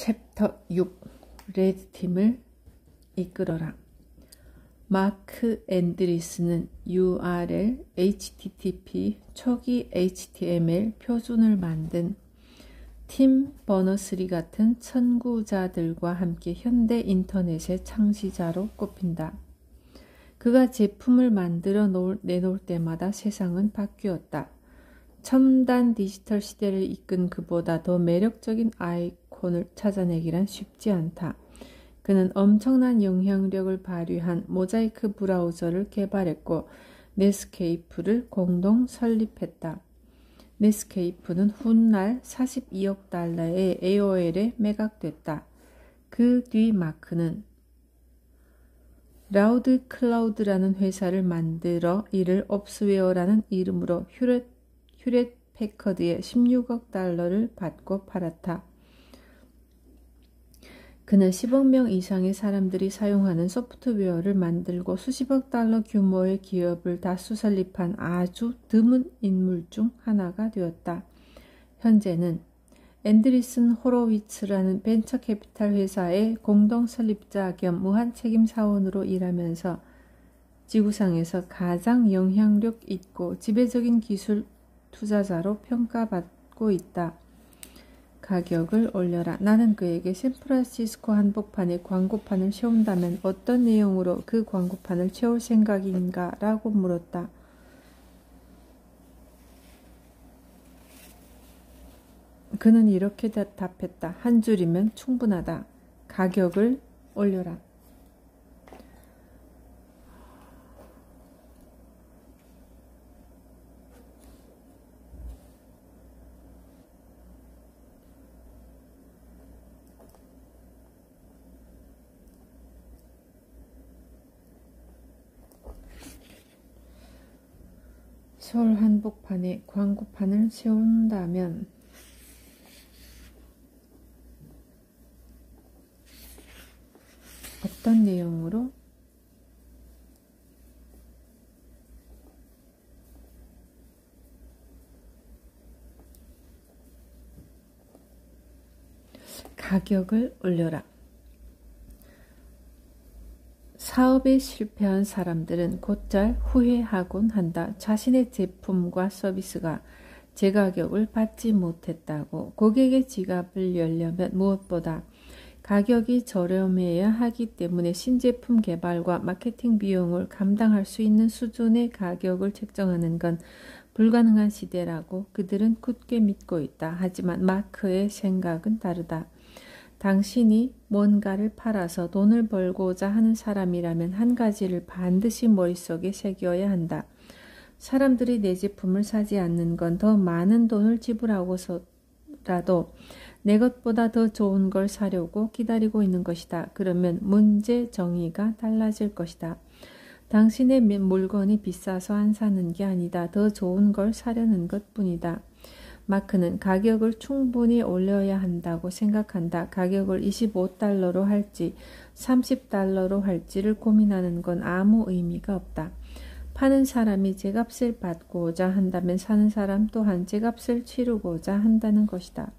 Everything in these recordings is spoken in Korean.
챕터 6 레드팀을 이끌어라. 마크 앤드리스는 URL, HTTP, 초기 HTML 표준을 만든 팀 버너스리 같은 선구자들과 함께 현대 인터넷의 창시자로 꼽힌다. 그가 제품을 만들어 내놓을 때마다 세상은 바뀌었다. 첨단 디지털 시대를 이끈 그보다 더 매력적인 아이콘을 찾아내기란 쉽지 않다. 그는 엄청난 영향력을 발휘한 모자이크 브라우저를 개발했고 넷스케이프를 공동 설립했다. 넷스케이프는 훗날 42억 달러의 AOL에 매각됐다. 그 뒤 마크는 라우드 클라우드라는 회사를 만들어 이를 업스웨어라는 이름으로 휴렛 패커드에 16억 달러를 받고 팔았다. 그는 10억 명 이상의 사람들이 사용하는 소프트웨어를 만들고 수십억 달러 규모의 기업을 다수 설립한 아주 드문 인물 중 하나가 되었다. 현재는 앤드리슨 호로위츠라는 벤처 캐피탈 회사의 공동 설립자 겸 무한 책임 사원으로 일하면서 지구상에서 가장 영향력 있고 지배적인 기술 투자자로 평가받고 있다. 가격을 올려라. 나는 그에게 샌프란시스코 한복판에 광고판을 세운다면 어떤 내용으로 그 광고판을 채울 생각인가? 라고 물었다. 그는 이렇게 답했다. 한 줄이면 충분하다. 가격을 올려라. 서울 한복판에 광고판을 세운다면 어떤 내용으로? 가격을 올려라. 사업에 실패한 사람들은 곧잘 후회하곤 한다. 자신의 제품과 서비스가 제 가격을 받지 못했다고. 고객의 지갑을 열려면 무엇보다 가격이 저렴해야 하기 때문에 신제품 개발과 마케팅 비용을 감당할 수 있는 수준의 가격을 책정하는 건 불가능한 시대라고 그들은 굳게 믿고 있다. 하지만 마크의 생각은 다르다. 당신이 뭔가를 팔아서 돈을 벌고자 하는 사람이라면 한 가지를 반드시 머릿속에 새겨야 한다. 사람들이 내 제품을 사지 않는 건 더 많은 돈을 지불하고서라도 내 것보다 더 좋은 걸 사려고 기다리고 있는 것이다. 그러면 문제 정의가 달라질 것이다. 당신의 물건이 비싸서 안 사는 게 아니다. 더 좋은 걸 사려는 것뿐이다. 마크는 가격을 충분히 올려야 한다고 생각한다. 가격을 25달러로 할지 30달러로 할지를 고민하는 건 아무 의미가 없다. 파는 사람이 제값을 받고자 한다면 사는 사람 또한 제값을 치르고자 한다는 것이다.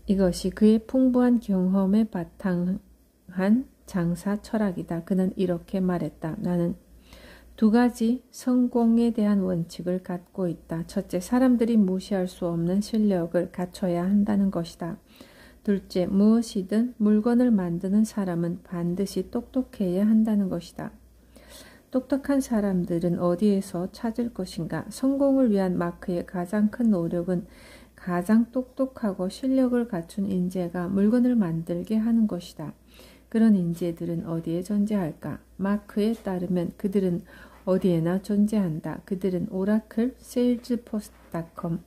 이것이 그의 풍부한 경험에 바탕한 장사 철학이다. 그는 이렇게 말했다. 나는 두 가지 성공에 대한 원칙을 갖고 있다. 첫째, 사람들이 무시할 수 없는 실력을 갖춰야 한다는 것이다. 둘째, 무엇이든 물건을 만드는 사람은 반드시 똑똑해야 한다는 것이다. 똑똑한 사람들은 어디에서 찾을 것인가? 성공을 위한 마크의 가장 큰 노력은 가장 똑똑하고 실력을 갖춘 인재가 물건을 만들게 하는 것이다. 그런 인재들은 어디에 존재할까? 마크에 따르면 그들은 어디에나 존재한다. 그들은 오라클, 세일즈포스트닷컴,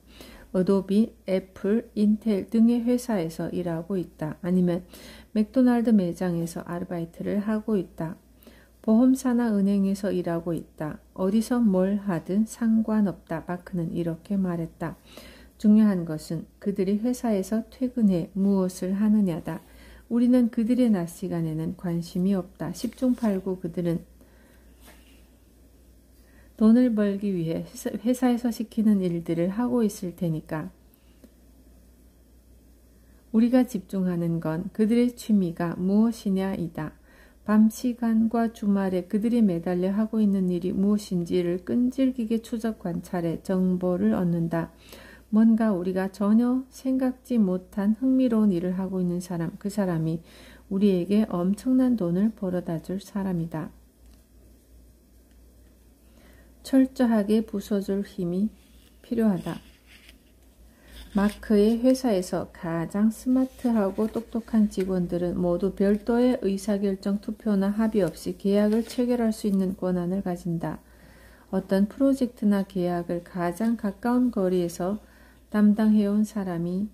어도비, 애플, 인텔 등의 회사에서 일하고 있다. 아니면 맥도날드 매장에서 아르바이트를 하고 있다. 보험사나 은행에서 일하고 있다. 어디서 뭘 하든 상관없다. 마크는 이렇게 말했다. 중요한 것은 그들이 회사에서 퇴근해 무엇을 하느냐다. 우리는 그들의 낮 시간에는 관심이 없다. 10중 8구 그들은 돈을 벌기 위해 회사에서 시키는 일들을 하고 있을 테니까. 우리가 집중하는 건 그들의 취미가 무엇이냐이다. 밤 시간과 주말에 그들이 매달려 하고 있는 일이 무엇인지를 끈질기게 추적 관찰해 정보를 얻는다. 뭔가 우리가 전혀 생각지 못한 흥미로운 일을 하고 있는 사람, 그 사람이 우리에게 엄청난 돈을 벌어다 줄 사람이다. 철저하게 부숴줄 힘이 필요하다. 마크의 회사에서 가장 스마트하고 똑똑한 직원들은 모두 별도의 의사결정 투표나 합의 없이 계약을 체결할 수 있는 권한을 가진다. 어떤 프로젝트나 계약을 가장 가까운 거리에서 담당해온 사람이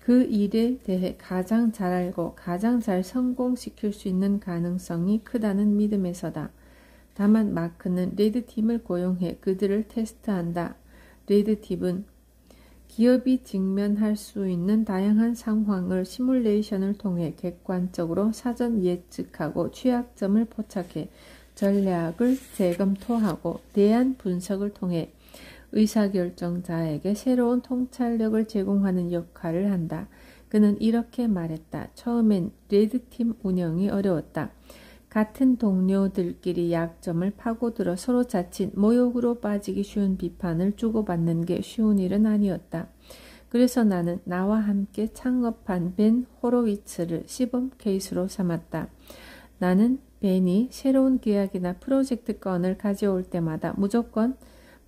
그 일에 대해 가장 잘 알고 가장 잘 성공시킬 수 있는 가능성이 크다는 믿음에서다. 다만 마크는 레드팀을 고용해 그들을 테스트한다. 레드팀은 기업이 직면할 수 있는 다양한 상황을 시뮬레이션을 통해 객관적으로 사전 예측하고 취약점을 포착해 전략을 재검토하고 대안 분석을 통해 의사결정자에게 새로운 통찰력을 제공하는 역할을 한다. 그는 이렇게 말했다. 처음엔 레드팀 운영이 어려웠다. 같은 동료들끼리 약점을 파고들어 서로 자칫 모욕으로 빠지기 쉬운 비판을 주고받는 게 쉬운 일은 아니었다. 그래서 나는 나와 함께 창업한 벤 호로위츠를 시범 케이스로 삼았다. 나는 벤이 새로운 계약이나 프로젝트 건을 가져올 때마다 무조건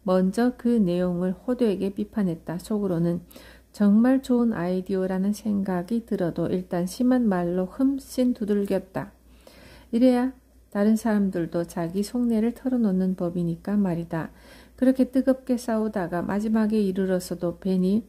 먼저 그 내용을 호되게 비판했다. 속으로는 정말 좋은 아이디어라는 생각이 들어도 일단 심한 말로 흠씬 두들겼다. 이래야 다른 사람들도 자기 속내를 털어놓는 법이니까 말이다. 그렇게 뜨겁게 싸우다가 마지막에 이르러서도 벤이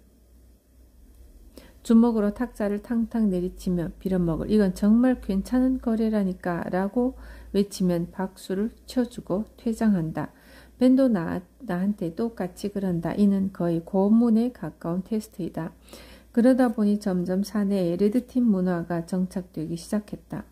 주먹으로 탁자를 탕탕 내리치며 빌어먹을 이건 정말 괜찮은 거래라니까 라고 외치면 박수를 쳐주고 퇴장한다. 벤도 나한테 똑같이 그런다. 이는 거의 고문에 가까운 테스트이다. 그러다 보니 점점 사내에 레드팀 문화가 정착되기 시작했다.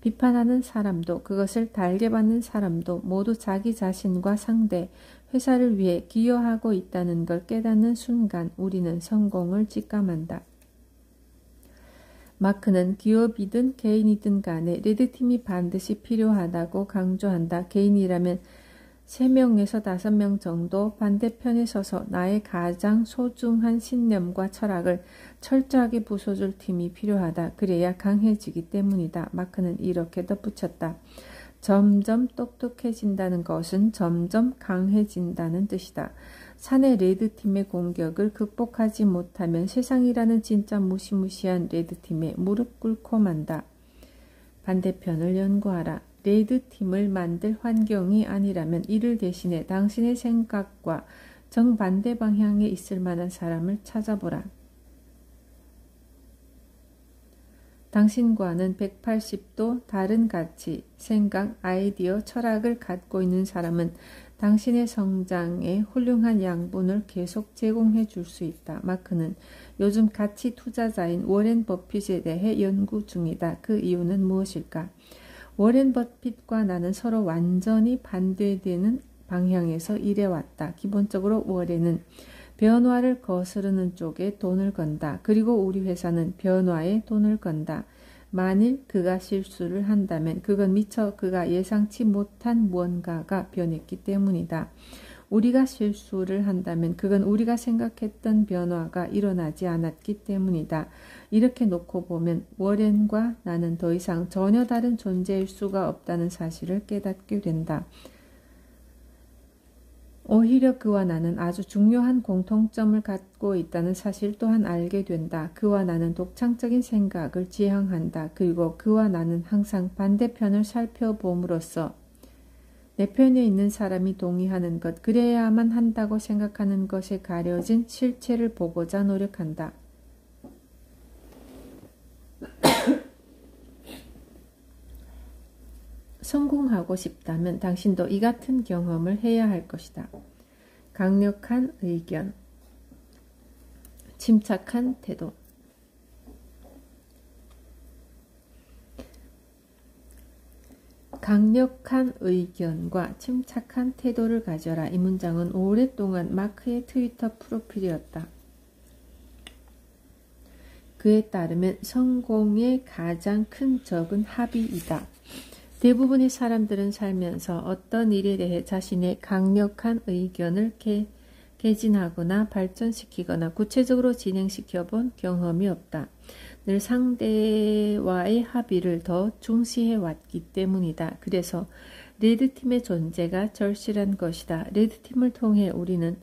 비판하는 사람도 그것을 달게 받는 사람도 모두 자기 자신과 상대, 회사를 위해 기여하고 있다는 걸 깨닫는 순간 우리는 성공을 직감한다. 마크는 기업이든 개인이든 간에 레드팀이 반드시 필요하다고 강조한다. 개인이라면 3명에서 5명 정도 반대편에 서서 나의 가장 소중한 신념과 철학을 철저하게 부숴줄 팀이 필요하다. 그래야 강해지기 때문이다. 마크는 이렇게 덧붙였다. 점점 똑똑해진다는 것은 점점 강해진다는 뜻이다. 사내 레드팀의 공격을 극복하지 못하면 세상이라는 진짜 무시무시한 레드팀에 무릎 꿇고 만다. 반대편을 연구하라. 레드팀을 만들 환경이 아니라면 이를 대신해 당신의 생각과 정반대 방향에 있을 만한 사람을 찾아보라. 당신과는 180도 다른 가치, 생각, 아이디어, 철학을 갖고 있는 사람은 당신의 성장에 훌륭한 양분을 계속 제공해 줄 수 있다. 마크는 요즘 가치 투자자인 워렌 버핏에 대해 연구 중이다. 그 이유는 무엇일까? 워렌 버핏과 나는 서로 완전히 반대되는 방향에서 일해왔다. 기본적으로 워렌은 변화를 거스르는 쪽에 돈을 건다. 그리고 우리 회사는 변화에 돈을 건다. 만일 그가 실수를 한다면 그건 미처 그가 예상치 못한 무언가가 변했기 때문이다. 우리가 실수를 한다면 그건 우리가 생각했던 변화가 일어나지 않았기 때문이다. 이렇게 놓고 보면 워렌과 나는 더 이상 전혀 다른 존재일 수가 없다는 사실을 깨닫게 된다. 오히려 그와 나는 아주 중요한 공통점을 갖고 있다는 사실 또한 알게 된다. 그와 나는 독창적인 생각을 지향한다. 그리고 그와 나는 항상 반대편을 살펴봄으로써 내 편에 있는 사람이 동의하는 것, 그래야만 한다고 생각하는 것에 가려진 실체를 보고자 노력한다. 성공하고 싶다면 당신도 이 같은 경험을 해야 할 것이다. 강력한 의견, 침착한 태도. 강력한 의견과 침착한 태도를 가져라. 이 문장은 오랫동안 마크의 트위터 프로필이었다. 그에 따르면 성공의 가장 큰 적은 합의이다. 대부분의 사람들은 살면서 어떤 일에 대해 자신의 강력한 의견을 개진하거나 발전시키거나 구체적으로 진행시켜 본 경험이 없다. 늘 상대와의 합의를 더 중시해 왔기 때문이다. 그래서 레드팀의 존재가 절실한 것이다. 레드팀을 통해 우리는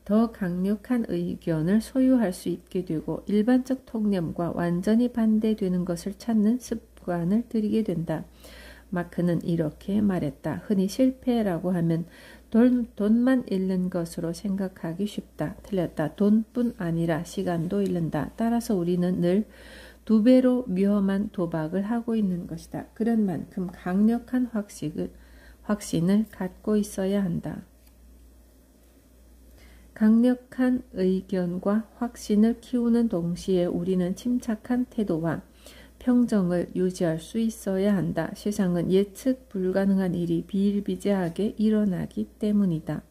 더 강력한 의견을 소유할 수 있게 되고 일반적 통념과 완전히 반대되는 것을 찾는 습관을 들이게 된다. 마크는 이렇게 말했다. 흔히 실패라고 하면 돈만 잃는 것으로 생각하기 쉽다. 틀렸다. 돈뿐 아니라 시간도 잃는다. 따라서 우리는 늘 2배로 위험한 도박을 하고 있는 것이다. 그런 만큼 강력한 확신을 갖고 있어야 한다. 강력한 의견과 확신을 키우는 동시에 우리는 침착한 태도와 평정을 유지할 수 있어야 한다. 세상은 예측 불가능한 일이 비일비재하게 일어나기 때문이다.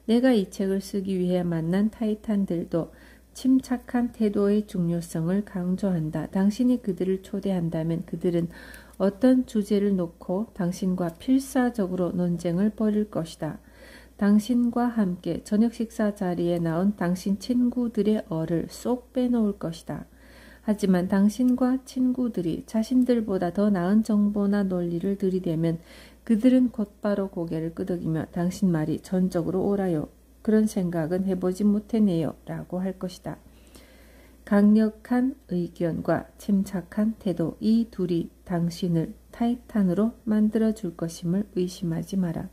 내가 이 책을 쓰기 위해 만난 타이탄들도 침착한 태도의 중요성을 강조한다. 당신이 그들을 초대한다면 그들은 어떤 주제를 놓고 당신과 필사적으로 논쟁을 벌일 것이다. 당신과 함께 저녁 식사 자리에 나온 당신 친구들의 얼을 쏙 빼놓을 것이다. 하지만 당신과 친구들이 자신들보다 더 나은 정보나 논리를 들이대면 그들은 곧바로 고개를 끄덕이며 당신 말이 전적으로 옳아요. 그런 생각은 해보지 못했네요. 라고 할 것이다. 강력한 의견과 침착한 태도, 이 둘이 당신을 타이탄으로 만들어줄 것임을 의심하지 마라.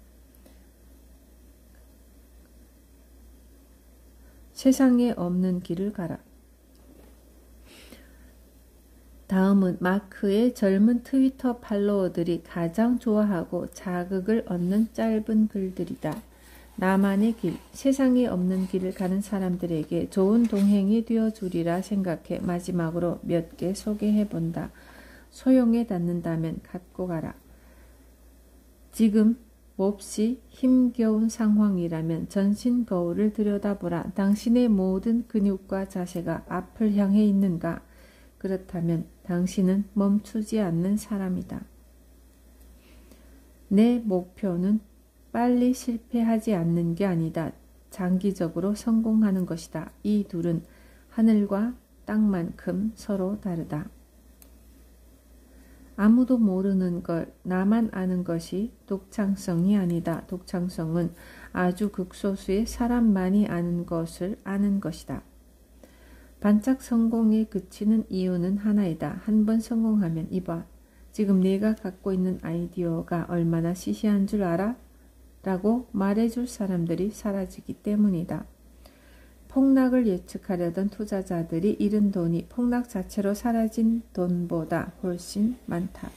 세상에 없는 길을 가라. 다음은 마크의 젊은 트위터 팔로워들이 가장 좋아하고 자극을 얻는 짧은 글들이다. 나만의 길, 세상에 없는 길을 가는 사람들에게 좋은 동행이 되어주리라 생각해 마지막으로 몇 개 소개해본다. 소용에 닿는다면 갖고 가라. 지금 몹시 힘겨운 상황이라면 전신 거울을 들여다보라. 당신의 모든 근육과 자세가 앞을 향해 있는가? 그렇다면 당신은 멈추지 않는 사람이다. 내 목표는 빨리 실패하지 않는 게 아니다. 장기적으로 성공하는 것이다. 이 둘은 하늘과 땅만큼 서로 다르다. 아무도 모르는 걸 나만 아는 것이 독창성이 아니다. 독창성은 아주 극소수의 사람만이 아는 것을 아는 것이다. 반짝 성공에 그치는 이유는 하나이다. 한 번 성공하면 이봐. 지금 내가 갖고 있는 아이디어가 얼마나 시시한 줄 알아? 라고 말해줄 사람들이 사라지기 때문이다. 폭락을 예측하려던 투자자들이 잃은 돈이 폭락 자체로 사라진 돈보다 훨씬 많다.